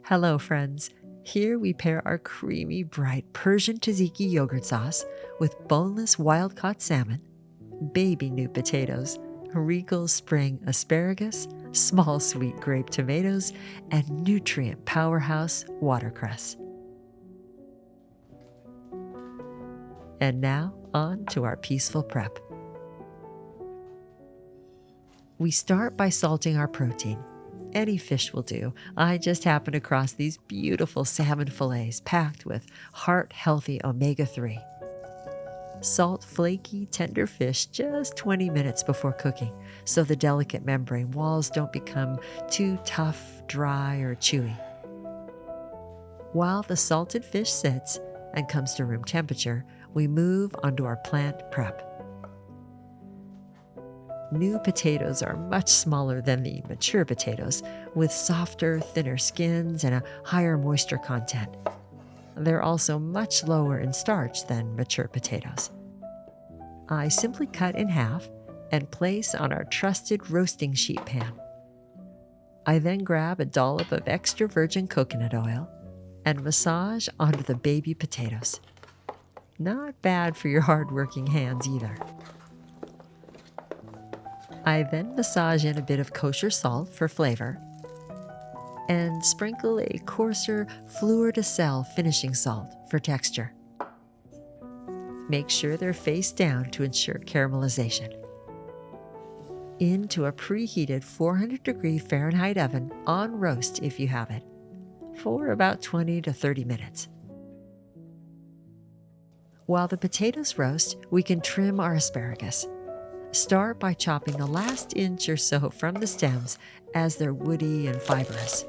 Hello, friends. Here we pair our creamy, bright Persian Tzatziki Yogurt Sauce with boneless wild-caught salmon, baby new potatoes, regal spring asparagus, small sweet grape tomatoes, and nutrient powerhouse watercress. And now, on to our peaceful prep. We start by salting our protein. Any fish will do. I just happened across these beautiful salmon fillets packed with heart-healthy omega-3. Salt flaky, tender fish just 20 minutes before cooking so the delicate membrane walls don't become too tough, dry, or chewy. While the salted fish sits and comes to room temperature, we move onto our plant prep. New potatoes are much smaller than the mature potatoes, with softer, thinner skins and a higher moisture content. They're also much lower in starch than mature potatoes. I simply cut in half and place on our trusted roasting sheet pan. I then grab a dollop of extra virgin coconut oil and massage onto the baby potatoes. Not bad for your hard-working hands either. I then massage in a bit of kosher salt for flavor and sprinkle a coarser fleur de sel finishing salt for texture. Make sure they're face down to ensure caramelization. Into a preheated 400-degree Fahrenheit oven on roast if you have it, for about 20 to 30 minutes. While the potatoes roast, we can trim our asparagus. Start by chopping the last inch or so from the stems as they're woody and fibrous.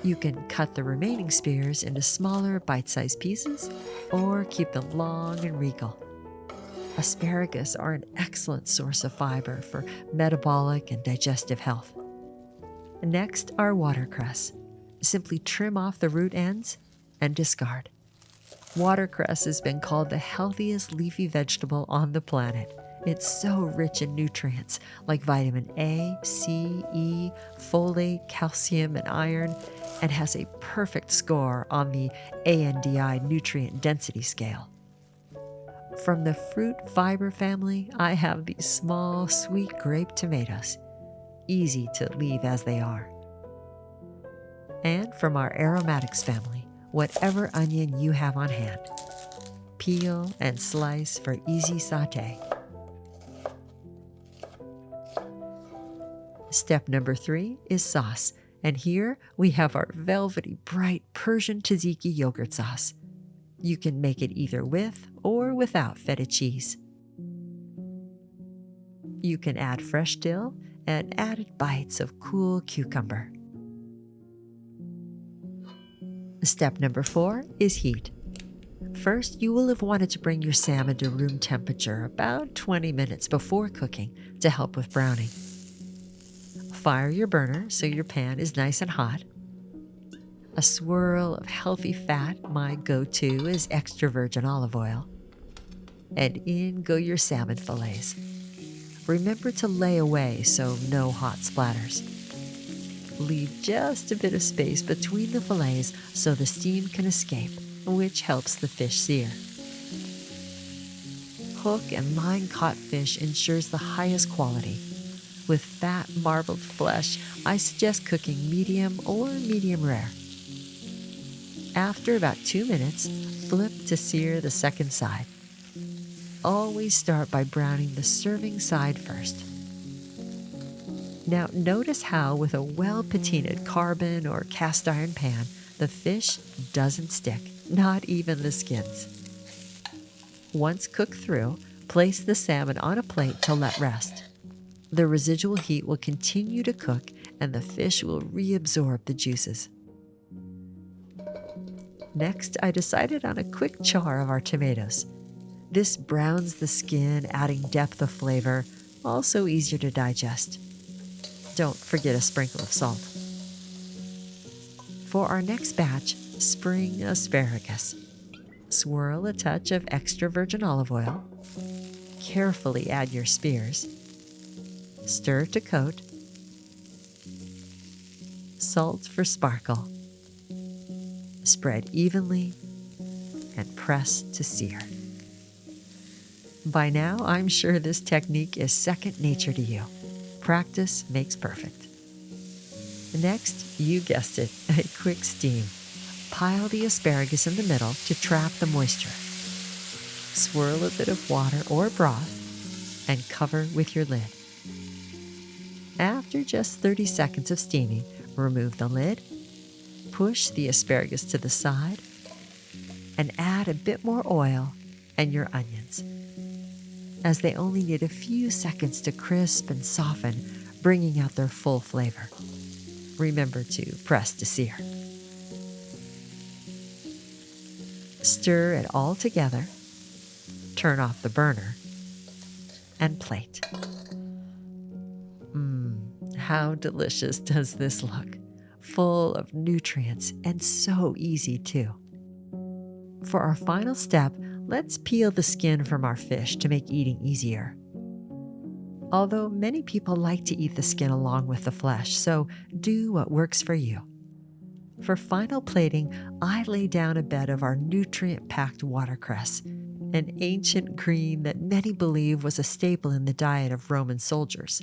You can cut the remaining spears into smaller bite-sized pieces or keep them long and regal. Asparagus are an excellent source of fiber for metabolic and digestive health. Next, our watercress. Simply trim off the root ends and discard. Watercress has been called the healthiest leafy vegetable on the planet. It's so rich in nutrients like vitamin A, C, E, folate, calcium, and iron, and has a perfect score on the ANDI nutrient density scale. From the fruit fiber family, I have these small, sweet grape tomatoes, easy to leave as they are. And from our aromatics family, whatever onion you have on hand. Peel and slice for easy sauté. Step number 3 is sauce, and here we have our velvety, bright Persian Tzatziki Yogurt Sauce. You can make it either with or without feta cheese. You can add fresh dill and added bites of cool cucumber. Step number 4 is heat. First, you will have wanted to bring your salmon to room temperature about 20 minutes before cooking to help with browning. Fire your burner so your pan is nice and hot. A swirl of healthy fat, my go-to, is extra virgin olive oil. And in go your salmon fillets. Remember to lay away so no hot splatters. Leave just a bit of space between the fillets so the steam can escape, which helps the fish sear. Hook and line caught fish ensures the highest quality. With fat, marbled flesh, I suggest cooking medium or medium rare. After about 2 minutes, flip to sear the second side. Always start by browning the serving side first. Now notice how with a well-patinaed carbon or cast iron pan, the fish doesn't stick, not even the skins. Once cooked through, place the salmon on a plate to let rest. The residual heat will continue to cook and the fish will reabsorb the juices. Next, I decided on a quick char of our tomatoes. This browns the skin, adding depth of flavor, also easier to digest. Don't forget a sprinkle of salt. For our next batch, spring asparagus. Swirl a touch of extra virgin olive oil. Carefully add your spears. Stir to coat. Salt for sparkle. Spread evenly and press to sear. By now, I'm sure this technique is second nature to you. Practice makes perfect. Next, you guessed it, a quick steam. Pile the asparagus in the middle to trap the moisture. Swirl a bit of water or broth and cover with your lid. After just 30 seconds of steaming, remove the lid, push the asparagus to the side, and add a bit more oil and your onions, as they only need a few seconds to crisp and soften, bringing out their full flavor. Remember to press to sear. Stir it all together, turn off the burner, and plate. How delicious does this look? Full of nutrients and so easy too. For our final step, let's peel the skin from our fish to make eating easier. Although many people like to eat the skin along with the flesh, so do what works for you. For final plating, I lay down a bed of our nutrient-packed watercress, an ancient green that many believe was a staple in the diet of Roman soldiers.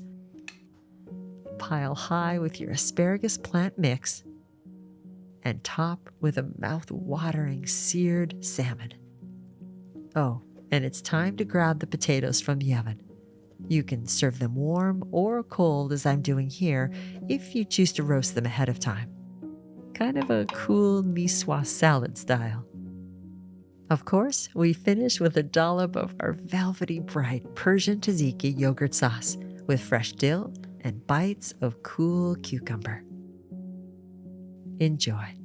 Pile high with your asparagus plant mix and top with a mouth-watering seared salmon. Oh, and it's time to grab the potatoes from the oven. You can serve them warm or cold, as I'm doing here, if you choose to roast them ahead of time. Kind of a cool niçoise salad style. Of course, we finish with a dollop of our velvety bright Persian Tzatziki Yogurt Sauce with fresh dill and bites of cool cucumber. Enjoy.